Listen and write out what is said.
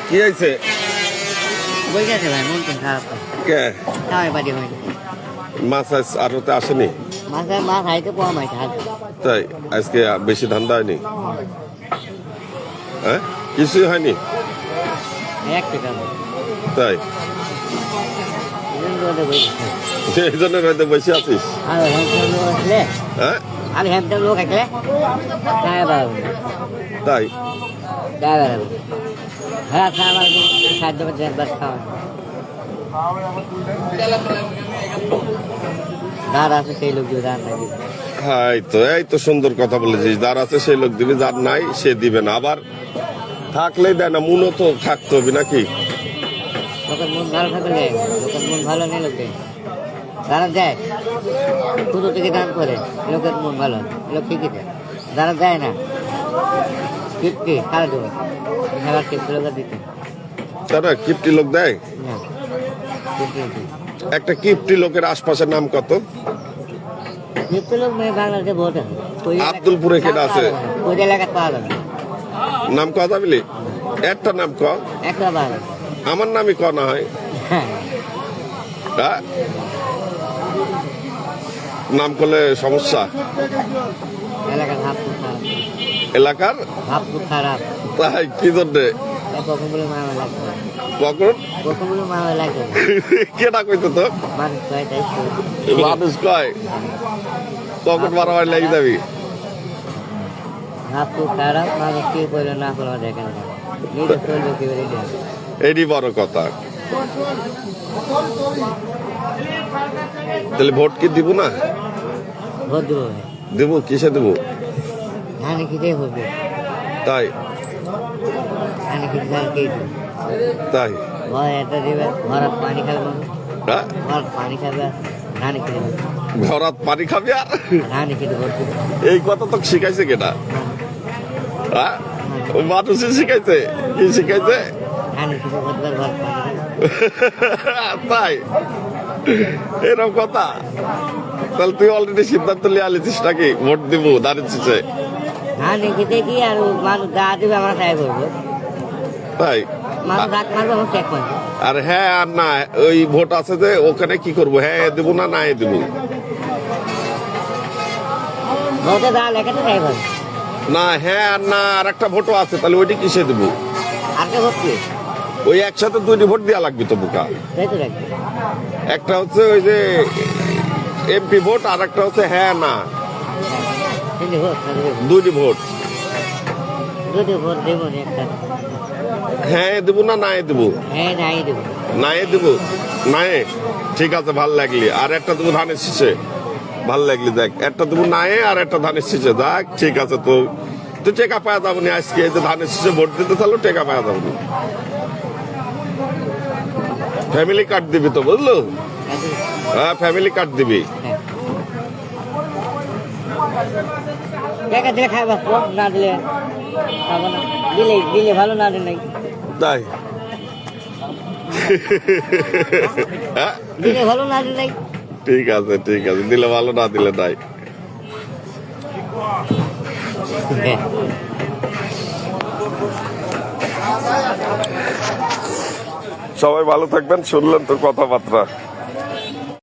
কি হয়েছে? বই গেছে ভাই, মন তো খারাপ। কে তাই বাড়ি হয়নি। মাছ আজ আরতে আসেনি? মাছ হাইতে পাওয়া মাছ হাতে। তাই আজকে বেশি ধান্দা হয়নি? হ্যাঁ, কিছুই হয়নি। এক টাকা তাই এই জন্য হয়তো বসে আছিস। হ্যাঁ আমি হ্যামটার লোক একলে তাই হ্যাঁ আমার সাহায্য করছে একবার খাওয়া দাঁড় আছে সেই লোক দিয়ে দাঁড় নাই। হ্যাঁ এই তো সুন্দর কথা বলেছিস, যার আছে সেই লোক দিবে, যার নাই সে দিবে না। আবার থাকলেই দেয় না, মনও তো থাকতে হবে নাকি? লোকের মন ভালো থাকলে লোকের মন ভালো নেই লোকে যারা যায় পুজো থেকে দান করে লোকের মন ভালো লোক ঠিকই দেয়। যারা যায় না ফিফটি সারা দেবে খেলার ফিফটি লোকের দিতে তারা কিপ্টি লোক দেয় না। একটা কিপ্টি লোকের আশপাশের নাম কত? ফিফটি লোক মেয়ে বাংলাদেশে বহুত আছে। আব্দুলপুরে কেটা আছে? ওই এলাকায় পাওয়া যাবে নাম কথা বলি, একটা নাম ক। একটা পাওয়া যাবে। আমার নামই ক না হয়। হ্যাঁ হ্যাঁ? নাম করলে সমস্যা। এলাকার ভাব খুব খারাপ। এলাকার ভাব খুব খারাপ। তাই কি জন্যে? কখন বলে মামা লাগবে কখন কখন বলে মামা লাগবে কেটা কইতো তো? মানুষ কয় তাই মানুষ কয় কখন মারামারি লেগে যাবি? ভাব খুব খারাপ। মানুষ কি করলো না করলো দেখেন না নিজে চলবে কি বলে এটি বড় কথা। তাহলে ভোট কি দিব না? ভোট দেবো দেবো, কিসে দেবো? ধানে খেতে হবে। তাই ধানে খেতে ধান খেয়ে দেবো। তাই ভয় এটা দেবে ঘরের পানি খাবে মানুষ। হ্যাঁ? ঘর পানি খাবে ধানে খেতে হবে। ঘরাত পানি খাবি আর ধানে খেতে ভোট দেবো। এই কথা তো শিখাইছে কেটা? হ্যাঁ, মানুষই শিখাইছে। কি শিখাইছে? ধানে খেতে ভোট দেবে ঘর পানি খাবে। তাই এরকম কথা? তাহলে তুই অলরেডি সিদ্ধান্ত নিয়ে আলিছিস নাকি ভোট দিব দাঁড়িয়েছে? ধানে খেতে কি আর মানুষ যা দেবে আমরা তাই করবো। তাই মানুষ ডাক মারবে আমার চেক মারবে। আর হ্যাঁ আর না, ওই ভোট আছে যে ওখানে কি করবো, হ্যাঁ দেবো না না দেবো? ভোটে যা লেখাতে তাই করবে। না হ্যাঁ আর না, আর একটা ভোটও আছে, তাহলে ওইটি কিসে দেবো? আর কে ভোট কি ওই একসাথে দুইটি ভোট দেওয়া লাগবে তো বোকা। তাই তো রাখবে। একটা হচ্ছে ওই যে এমপি ভোট, আর একটা হচ্ছে হ্যাঁ না, কিন্তু ভোট দুইটি ভোট। যদি ভোট দেবো না একটা হ্যাঁ দেবো না না দেবো? হ্যাঁ নাই দেবো। নাই দেবো। নাই ঠিক আছে, ভাল লাগলি। আর একটা দেবো ধানের শীষে, ভাল লাগলি। দেখ একটা দেবো নাই আর একটা ধানের শীষে। দেখ ঠিক আছে, তো তুই টেকা পাওয়া যাবো না আজকে। এই যে ধানের শীষে ভোট দিতে চালো, টেকা পাওয়া যাবো না। ফ্যামিলি কার্ড দিবি তো, বুঝলো? হ্যাঁ ফ্যামিলি কার্ড দিবি। টাকা দিলে খাই বাঁচবো, না দিলে খাবো না। দিলে দিলে ভালো, না দিলে নাই। তাই হ্যাঁ দিলে ভালো, না দিলে নাই। ঠিক আছে ঠিক আছে, দিলে ভালো না দিলে নাই। সবাই ভালো থাকবেন। শুনলেন তো কথাবার্তা।